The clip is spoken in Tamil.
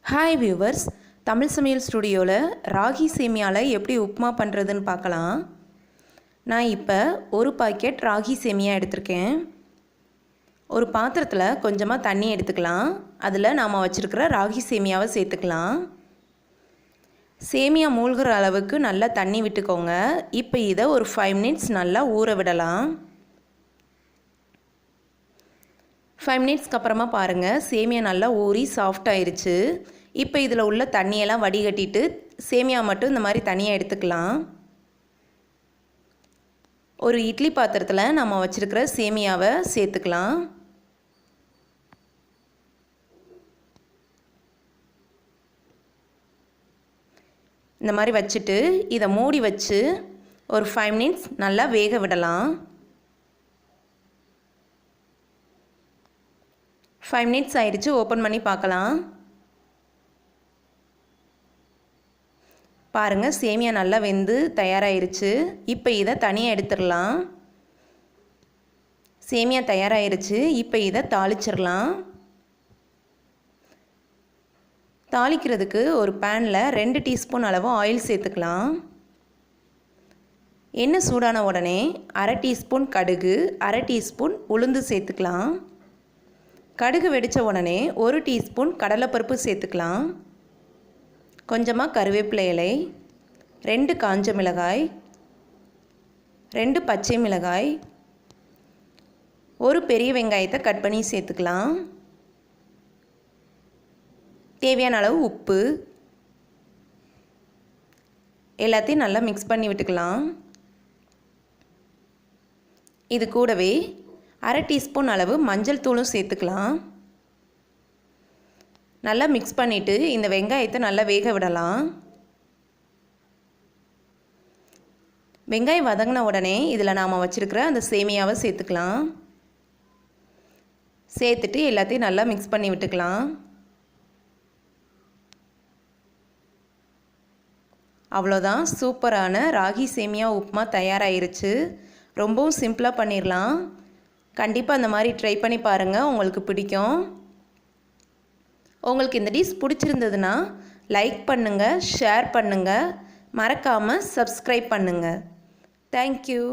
ஹாய் வியூவர்ஸ், தமிழ் சமையல் ஸ்டுடியோவில் ராகி சேமியாவில் எப்படி உப்புமா பண்ணுறதுன்னு பார்க்கலாம். நான் இப்போ ஒரு பாக்கெட் ராகி சேமியா எடுத்திருக்கேன். ஒரு பாத்திரத்தில் கொஞ்சமாக தண்ணி எடுத்துக்கலாம். அதில் நாம் வச்சுருக்கிற ராகி சேமியாவை சேர்த்துக்கலாம். சேமியா மூழ்கிற அளவுக்கு நல்லா தண்ணி விட்டுக்கோங்க. இப்போ இதை ஒரு 5 மினிட்ஸ் நல்லா ஊற விடலாம். 5 மினிட்ஸ்க்கு அப்புறமா பாருங்கள், சேமியா நல்லா ஊறி சாஃப்ட் ஆயிருச்சு. இப்போ இதில் உள்ள தண்ணியெல்லாம் வடிகட்டிட்டு சேமியா மட்டும் இந்த மாதிரி தனியாக எடுத்துக்கலாம். ஒரு இட்லி பாத்திரத்தில் நம்ம வச்சுருக்கிற சேமியாவை சேர்த்துக்கலாம். இந்த மாதிரி வச்சுட்டு இதை மூடி வச்சு ஒரு 5 மினிட்ஸ் நல்லா வேக விடலாம். 5 மினிட்ஸ் ஆயிடுச்சு. ஓப்பன் பண்ணி பார்க்கலாம். பாருங்கள், சேமியா நல்லா வெந்து தயாராகிருச்சு. இப்போ இதை தனியாக எடுத்துடலாம். சேமியா தயாராகிருச்சு. இப்போ இதை தாளிச்சிடலாம். தாளிக்கிறதுக்கு ஒரு பேனில் 2 டீஸ்பூன் அளவு ஆயில் சேர்த்துக்கலாம். எண்ணெய் சூடான உடனே 1/2 டீஸ்பூன் கடுகு, 1/2 டீஸ்பூன் உளுந்து சேர்த்துக்கலாம். கடுகு வெடித்த உடனே 1 டீஸ்பூன் கடலைப்பருப்பு சேர்த்துக்கலாம். கொஞ்சமாக கருவேப்பிலை இலை, 2 காஞ்ச மிளகாய், 2 பச்சை மிளகாய், ஒரு பெரிய வெங்காயத்தை கட் பண்ணி சேர்த்துக்கலாம். தேவையான அளவு உப்பு, எல்லாத்தையும் நல்லா மிக்ஸ் பண்ணி விட்டுக்கலாம். இது கூடவே 1/2 டீஸ்பூன் அளவு மஞ்சள் தூளும் சேர்த்துக்கலாம். நல்லா மிக்ஸ் பண்ணிவிட்டு இந்த வெங்காயத்தை நல்லா வேக விடலாம். வெங்காயம் வதங்கின உடனே இதில் நாம் வச்சுருக்கிற அந்த சேமியாவை சேர்த்துக்கலாம். சேர்த்துட்டு எல்லாத்தையும் நல்லா மிக்ஸ் பண்ணி விட்டுக்கலாம். அவ்வளோதான், சூப்பரான ராகி சேமியா உப்புமா தயாராகிருச்சு. ரொம்பவும் சிம்பிளாக பண்ணிடலாம். கண்டிப்பாக அந்த மாதிரி ட்ரை பண்ணி பாருங்கள், உங்களுக்கு பிடிக்கும். உங்களுக்கு இந்த டிஷ் பிடிச்சிருந்ததுன்னா லைக் பண்ணுங்கள், ஷேர் பண்ணுங்கள், மறக்காமல் சப்ஸ்கிரைப் பண்ணுங்கள். தேங்க்யூ.